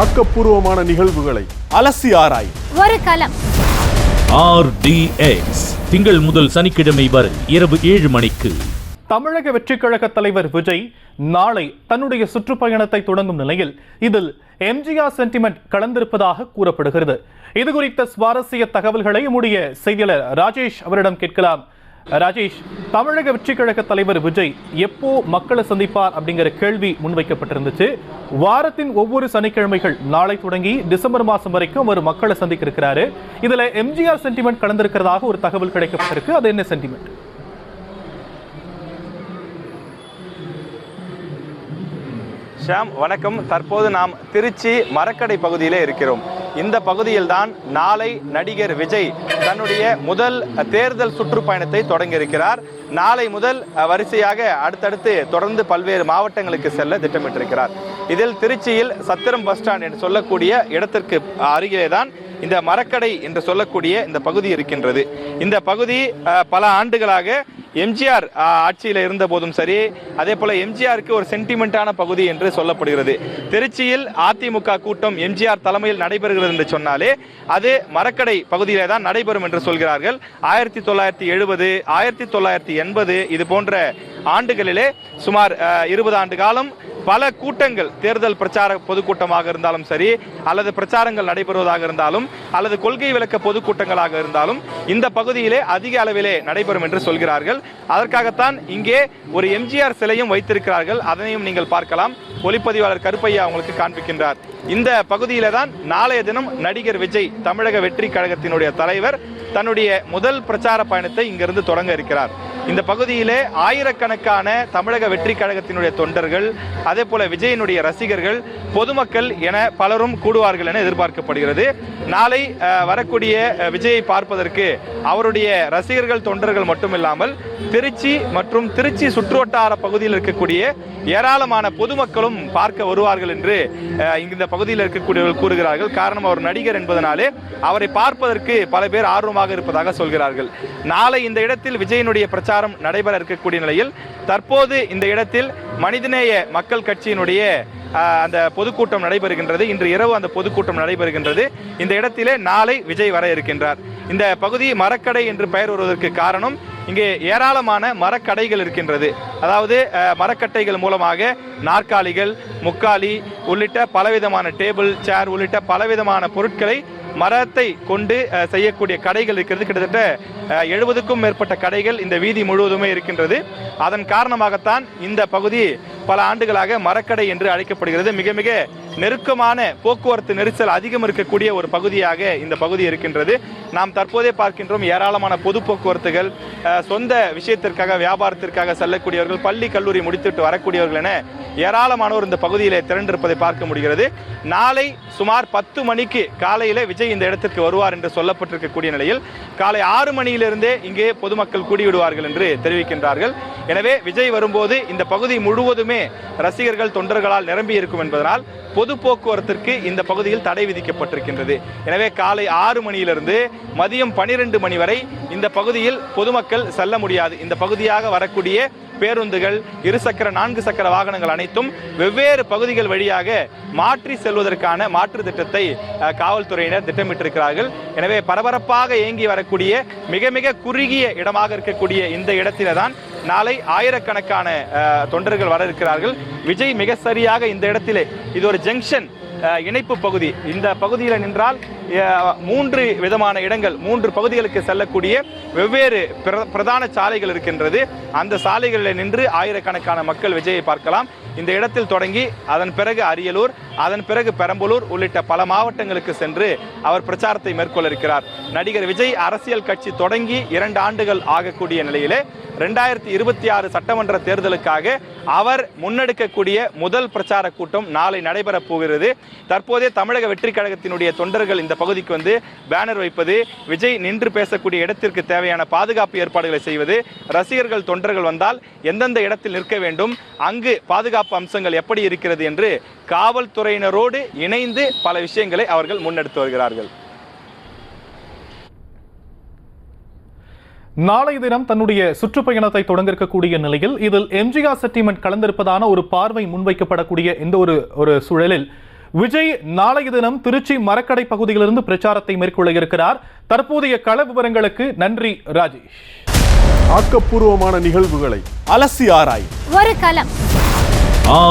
ஆக்கப்பூர்வமான நிகழ்வுகளை அலசி ஆராய் ஒரு களம். RDX திங்கள் முதல் சனிக்கிழமை வரை இரவு 7 மணிக்கு. தமிழக வெற்றிக் கழக தலைவர் விஜய் நாளை தன்னுடைய சுற்றுப்பயணத்தை தொடங்கும் நிலையில் இதில் எம்ஜிஆர் சென்டிமெண்ட் கலந்திருப்பதாக கூறப்படுகிறது. இது குறித்த சுவாரஸ்ய தகவல்களை நம்முடைய செய்தியாளர் ராஜேஷ் அவரிடம் கேட்கலாம். ராஜேஷ், தமிழக வெற்றிக் கழக தலைவர் விஜய் எப்போ மக்களை சந்திப்பார் அப்படிங்கிற கேள்வி முன்வைக்கப்பட்டிருந்துச்சு. வாரத்தின் ஒவ்வொரு சனிக்கிழமைகள் நாளை தொடங்கி டிசம்பர் மாதம் வரைக்கும் அவர் மக்களை சந்திக்க இருக்கிறாரு. இதுல எம்ஜிஆர் சென்டிமெண்ட் கலந்திருக்கிறதாக ஒரு தகவல் கிடைக்கப்பட்டிருக்கு. அது என்ன சென்டிமெண்ட்? ஷாம், வணக்கம். தற்போது நாம் திருச்சி மரக்கடை பகுதியிலே இருக்கிறோம். இந்த பகுதியில் தான் நாளை நடிகர் விஜய் தன்னுடைய முதல் தேர்தல் சுற்றுப்பயணத்தை தொடங்கியிருக்கிறார். நாளை முதல் வரிசையாக அடுத்தடுத்து தொடர்ந்து பல்வேறு மாவட்டங்களுக்கு செல்ல திட்டமிட்டிருக்கிறார். இதில் திருச்சியில் சத்திரம் பஸ் ஸ்டாண்ட் என்று சொல்லக்கூடிய இடத்திற்கு அருகிலே தான் இந்த மரக்கடை என்று சொல்லக்கூடிய இந்த பகுதி இருக்கின்றது. இந்த பகுதி பல ஆண்டுகளாக எம்ஜிஆர் ஆட்சியில் இருந்த போதும் சரி, அதே போல எம்ஜிஆருக்கு ஒரு சென்டிமெண்டான பகுதி என்று சொல்லப்படுகிறது. திருச்சியில் அதிமுக கூட்டம் எம்ஜிஆர் தலைமையில் நடைபெறுகிறது என்று சொன்னாலே அது மரக்கடை பகுதியிலே தான் நடைபெறும் என்று சொல்கிறார்கள். 1970, 1980 இது போன்ற ஆண்டுகளிலே சுமார் 20 ஆண்டு காலம் பல கூட்டங்கள், தேர்தல் பிரச்சார பொதுக்கூட்டமாக இருந்தாலும் சரி, அல்லது பிரச்சாரங்கள் நடைபெறுவதாக இருந்தாலும், அல்லது கொள்கை விளக்க பொதுக்கூட்டங்களாக இருந்தாலும் இந்த பகுதியிலே அதிக அளவிலே நடைபெறும் என்று சொல்கிறார்கள். அதற்காகத்தான் இங்கே ஒரு எம்ஜிஆர் சிலையும் வைத்திருக்கிறார்கள். அதனையும் நீங்கள் பார்க்கலாம். ஒளிப்பதிவாளர் கருப்பையா உங்களுக்கு காண்பிக்கின்றார். இந்த பகுதியில தான் நாளைய தினம் நடிகர் விஜய், தமிழக வெற்றி கழகத்தினுடைய தலைவர், தன்னுடைய முதல் பிரச்சார பயணத்தை இங்கிருந்து தொடங்க இருக்கிறார். இந்த பகுதியிலே ஆயிரக்கணக்கான தமிழக வெற்றி கழகத்தினுடைய தொண்டர்கள், அதே போல விஜயனுடைய ரசிகர்கள், பொதுமக்கள் என பலரும் கூடுவார்கள் என எதிர்பார்க்கப்படுகிறது. நாளை வரக்கூடிய விஜயை பார்ப்பதற்கு அவருடைய ரசிகர்கள், தொண்டர்கள் மட்டுமில்லாமல் திருச்சி மற்றும் திருச்சி சுற்றுவட்டார பகுதியில் இருக்கக்கூடிய ஏராளமான பொதுமக்களும் பார்க்க வருவார்கள் என்று இந்த பகுதியில் இருக்கக்கூடியவர்கள் கூறுகிறார்கள். காரணம், அவர் நடிகர் என்பதனாலே அவரை பார்ப்பதற்கு பல பேர் ஆர்வமாக இருப்பதாக சொல்கிறார்கள். நாளை இந்த இடத்தில் விஜயனுடைய பிரச்சாரம் நடைபெற இருக்கக்கூடிய நிலையில் தற்போது இந்த இடத்தில் மனிதநேய மக்கள் கட்சியினுடைய அந்த பொதுக்கூட்டம் நடைபெறுகின்றது. இன்று இரவு அந்த பொதுக்கூட்டம் நடைபெறுகின்றது. இந்த இடத்திலே நாளை விஜய் வர இருக்கின்றார். இந்த பகுதி மரக்கடை என்று பெயர் வருவதற்கு காரணம், இங்கே ஏராளமான மரக்கடைகள் இருக்கின்றது. அதாவது மரக்கட்டைகள் மூலமாக நாற்காலிகள், முக்காலி உள்ளிட்ட பலவிதமான டேபிள், சேர் உள்ளிட்ட பலவிதமான பொருட்களை மரத்தை கொண்டு செய்யக்கூடிய கடைகள் இருக்கிறது. கிட்டத்தட்ட 70க்கும் மேற்பட்ட கடைகள் இந்த வீதி முழுவதுமே இருக்கின்றது. அதன் காரணமாகத்தான் இந்த பகுதி பல ஆண்டுகளாக மரக்கடை என்று அழைக்கப்படுகிறது. மிக மிக நெருக்கமான போக்குவரத்து நெரிசல் அதிகம் இருக்கக்கூடிய ஒரு பகுதியாக இந்த பகுதி இருக்கின்றது. நாம் தற்போதே பார்க்கின்றோம், ஏராளமான பொது போக்குவரத்துகள், சொந்த விஷயத்திற்காக, வியாபாரத்திற்காக செல்லக்கூடியவர்கள், பள்ளி கல்லூரி முடித்துவிட்டு வரக்கூடியவர்கள் என ஏராளமானோர் இந்த பகுதியிலே திரண்டிருப்பதை பார்க்க முடிகிறது. நாளை சுமார் 10 மணிக்கு காலையிலே விஜய் இந்த இடத்திற்கு வருவார் என்று சொல்லப்பட்டிருக்கக்கூடிய நிலையில் காலை 6 மணியிலிருந்தே இங்கே பொதுமக்கள் கூடிவிடுவார்கள் என்று தெரிவிக்கின்றார்கள். எனவே விஜய் வரும்போது இந்த பகுதி முழுவதுமே ரசிகர்கள், தொண்டர்களால் நிரம்பி இருக்கும் என்பதனால் பொது போக்குவரத்திற்கு இந்த பகுதியில் தடை விதிக்கப்பட்டிருக்கின்றது. எனவே காலை 6 மணியிலிருந்து மதியம் 12 மணி வரை இந்த பகுதியில் பொதுமக்கள் செல்ல முடியாது. இந்த பகுதியாக வரக்கூடிய பேருந்துகள், 2 சக்கர 4 சக்கர வாகனங்கள் அனைத்தும் வெவ்வேறு பகுதிகள் வழியாக மாற்றி செல்வதற்கான மாற்று திட்டத்தை காவல்துறையினர் திட்டமிட்டிருக்கிறார்கள். எனவே பரபரப்பாக இயங்கி வரக்கூடிய மிக மிக குறுகிய இடமாக இருக்கக்கூடிய இந்த இடத்தில தான் நாளை ஆயிரக்கணக்கான தொண்டர்கள் வர இருக்கிறார்கள். விஜய் மிக சரியாக இந்த இடத்திலே, இது ஒரு ஜங்ஷன், இணைப்பு பகுதி. இந்த பகுதியில் நின்றால் 3 விதமான இடங்கள், 3 பகுதிகளுக்கு செல்லக்கூடிய வெவ்வேறு பிரதான சாலைகள் இருக்கின்றது. அந்த சாலைகளில் நின்று ஆயிரக்கணக்கான மக்கள் விஜயை பார்க்கலாம். இந்த இடத்தில் தொடங்கி அதன் பிறகு அரியலூர், அதன் பிறகு பெரம்பலூர் உள்ளிட்ட பல மாவட்டங்களுக்கு சென்று அவர் பிரச்சாரத்தை மேற்கொள்ள இருக்கிறார். நடிகர் விஜய் அரசியல் கட்சி தொடங்கி 2 ஆண்டுகள் ஆகக்கூடிய நிலையிலே 2026 சட்டமன்ற தேர்தலுக்காக அவர் முன்னெடுக்கக்கூடிய முதல் பிரச்சார கூட்டம் நாளை நடைபெறப் போகிறது. தற்போதே தமிழக வெற்றி கழகத்தினுடைய தொண்டர்கள் இந்த பகுதிக்கு வந்து பேனர் வைப்பது, விஜய் நின்று பேசக்கூடிய இடத்திற்கு தேவையான பாதுகாப்பு ஏற்பாடுகளை செய்வது, ரசிகர்கள், தொண்டர்கள் வந்தால் எந்தெந்த இடத்தில் நிற்க வேண்டும், அங்கு பாதுகாப்பு அம்சங்கள் எப்படி இருக்கிறது என்று காவல்துறையினரோடு இணைந்து பல விஷயங்களை அவர்கள் முன்னெடுத்து வருகிறார்கள். நாளைய தினம் தன்னுடைய சுற்றுப்பயணத்தை தொடங்க இருக்கக்கூடிய நிலையில் இதில் எம்ஜிஆர் சென்டிமெண்ட் கலந்திருப்பதான ஒரு பார்வை முன்வைக்கப்படக்கூடிய இந்த ஒரு சூழலில் விஜய் நாளைய தினம் திருச்சி மரக்கடை பகுதியிலிருந்து பிரச்சாரத்தை மேற்கொள்ள இருக்கிறார். தற்போதைய கள விவரங்களுக்கு நன்றி ராஜேஷ். ஆக்கப்பூர்வமான நிகழ்வுகளை அலசி ஆராயும் ஒரு களம்.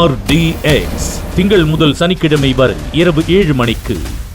RDX திங்கள் முதல் சனிக்கிழமை வரை இரவு 7 மணிக்கு.